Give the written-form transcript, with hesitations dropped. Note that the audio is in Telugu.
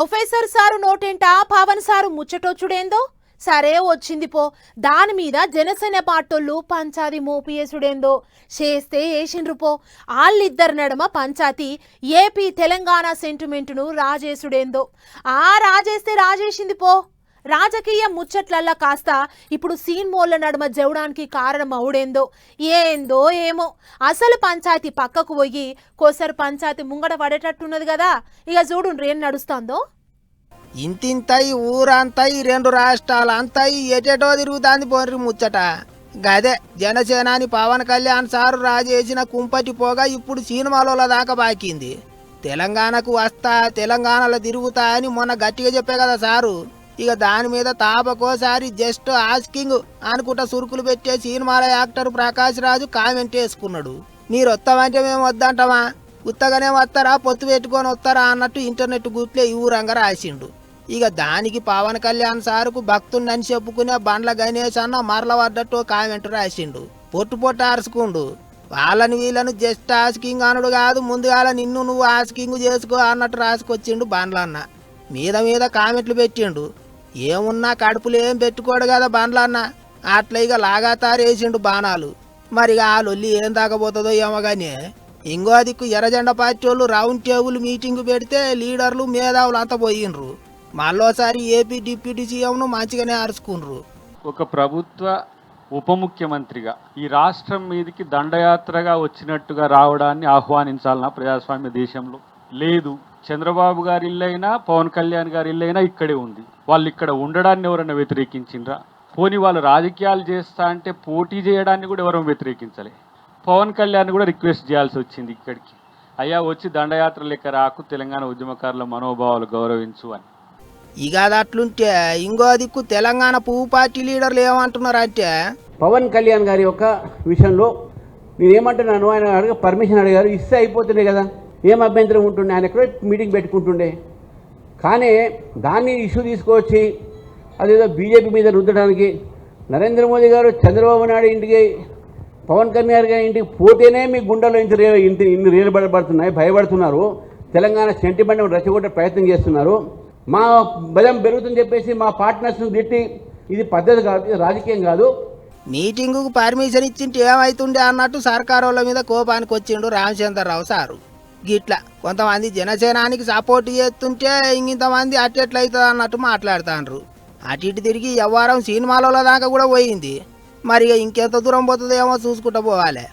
ప్రొఫెసర్ సారు నోటెంట పవన్ సారు ముచ్చటొచ్చుడేందో సరే వచ్చింది పో దాని మీద జనసేన పార్టోళ్ళు పంచాది మోపియేసుడేందో చేస్తే ఏసిండ్రు పో వాళ్ళిద్దరి నడమ పంచాతి ఏపీ తెలంగాణ సెంటిమెంటును రాజేసుడేందో రాజేస్తే రాజేసింది పో రాజకీయ ముచ్చట్లల్లా కాస్త ఇప్పుడు సీన్ మోళ్ల నడుమ జవడానికి కారణం అవుడేందో ఏందో ఏమో అసలు పంచాయతీ పక్కకు పోయి కోసరు పంచాయతీ ముంగడ పడేటట్టున్నది కదా ఇక చూడు ఏం నడుస్తుందో ఇంతింతయి ఊరంతాయి రెండు రాష్ట్రాలు అంతాయి ఎటెటో తిరుగుతాంది పోరి ముచ్చట గదే జనసేనాని పవన్ కళ్యాణ్ సారు రాజేసిన కుంపటి పోగా ఇప్పుడు సినిమాల దాకా బాకింది. తెలంగాణకు వస్తా తెలంగాణలో తిరుగుతా అని మొన్న గట్టిగా చెప్పే కదా సారు. ఇక దాని మీద తాపకోసారి జస్ట్ ఆస్కింగ్ అనుకుంటా సురుకులు పెట్టే సినిమాల యాక్టర్ ప్రకాష్ రాజు కామెంట్ వేసుకున్నాడు. మీరు వస్తామంటే మేము వద్దంటామా, ఉత్తగానే వస్తారా పొత్తు పెట్టుకొని వస్తారా అన్నట్టు ఇంటర్నెట్ గ్రూప్లే ఈ ఊరంగా రాసిండు. ఇక దానికి పవన్ కళ్యాణ్ సారుకు భక్తుడిని చెప్పుకునే బండ్ల గణేష్ అన్న మరల పడ్డట్టు కామెంట్ రాసిండు. పొట్టు అరుచుకుండు. వాళ్ళని వీళ్ళను జస్ట్ ఆస్కింగ్ అనుడు కాదు, ముందుగాల నిన్ను నువ్వు ఆస్కింగ్ చేసుకో అన్నట్టు రాసుకొచ్చిండు బండ్లన్న. మీద కామెంట్లు పెట్టిండు. ఏమున్నా కడుపులు ఏం పెట్టుకోడు కదా బండ్లన్న. అట్లా ఇక లాగాతారు వేసిండు బాణాలు. మరి ఆ లొల్లి ఏం దాకపోతుందో ఏమో కానీ ఇంకో దిక్కు ఎర్రజెండా పార్టీ వాళ్ళు రౌండ్ టేబుల్ మీటింగ్ పెడితే లీడర్లు మేధావులు అంతా పోయిండ్రు. మళ్ళోసారి ఏపీ డిప్యూటీ సీఎంను మంచిగానే అరుచుకుండ్రు. ఒక ప్రభుత్వ ఉప ముఖ్యమంత్రిగా ఈ రాష్ట్రం మీదకి దండయాత్రగా వచ్చినట్టుగా రావడాన్ని ఆహ్వానించాలన్న ప్రజాస్వామ్య దేశంలో లేదు. చంద్రబాబు గారి ఇల్లైనా పవన్ కళ్యాణ్ గారి ఇల్లైనా ఇక్కడే ఉంది. వాళ్ళు ఇక్కడ ఉండడాన్ని ఎవరైనా వ్యతిరేకించిండ్రా? పోనీ వాళ్ళు రాజకీయాలు చేస్తా అంటే పోటీ చేయడాన్ని కూడా ఎవరైనా వ్యతిరేకించలే. పవన్ కళ్యాణ్ కూడా రిక్వెస్ట్ చేయాల్సి వచ్చింది ఇక్కడికి, అయ్యా వచ్చి దండయాత్ర లెక్క రాకు, తెలంగాణ ఉద్యమకారుల మనోభావాలు గౌరవించు అని. ఇక అది అట్లుంటే ఇంకో దిక్కు తెలంగాణ పువ్వు పార్టీ లీడర్లు ఏమంటున్నారంటే పవన్ కళ్యాణ్ గారి యొక్క విషయంలో నేనేమంటున్నాను, ఆయన పర్మిషన్ అడిగారు, ఇస్తే అయిపోతుండే కదా, ఏం అభ్యంతరం ఉంటుండే, ఆయన ఎక్కడో మీటింగ్ పెట్టుకుంటుండే. కానీ దాన్ని ఇష్యూ తీసుకొచ్చి అదేదో బీజేపీ మీద రుద్దడానికి నరేంద్ర మోదీ గారు చంద్రబాబు నాయుడు ఇంటికి పవన్ కళ్యాణ్ గారి ఇంటికి పోతేనే మీ గుండెలో ఇన్ని రేలు పడుతున్నాయి, భయపడుతున్నారు, తెలంగాణ సెంటిమెంట్ రెచ్చగొట్టే ప్రయత్నం చేస్తున్నారు, మా బలం పెరుగుతుందని చెప్పేసి మా పార్ట్నర్స్ను తిట్టి ఇది పద్ధతి కాదు, ఇది రాజకీయం కాదు. మీటింగుకు పర్మిషన్ ఇచ్చింటే ఏమవుతుండే అన్నట్టు సర్కారు వాళ్ళ మీద కోపానికి వచ్చిండు రామచంద్రరావు సారు. గిట్లా కొంతమంది జనసేనానికి సపోర్ట్ చేస్తుంటే ఇంతమంది అట్టెట్లయితుంది అన్నట్టు మాట్లాడుతాండ్రు. అటు ఇటు తిరిగి వ్యవహారం సినిమాల దాకా కూడా పోయింది. మరి ఇంకెంత దూరం పోతుందేమో చూసుకుంటూ పోవాలి.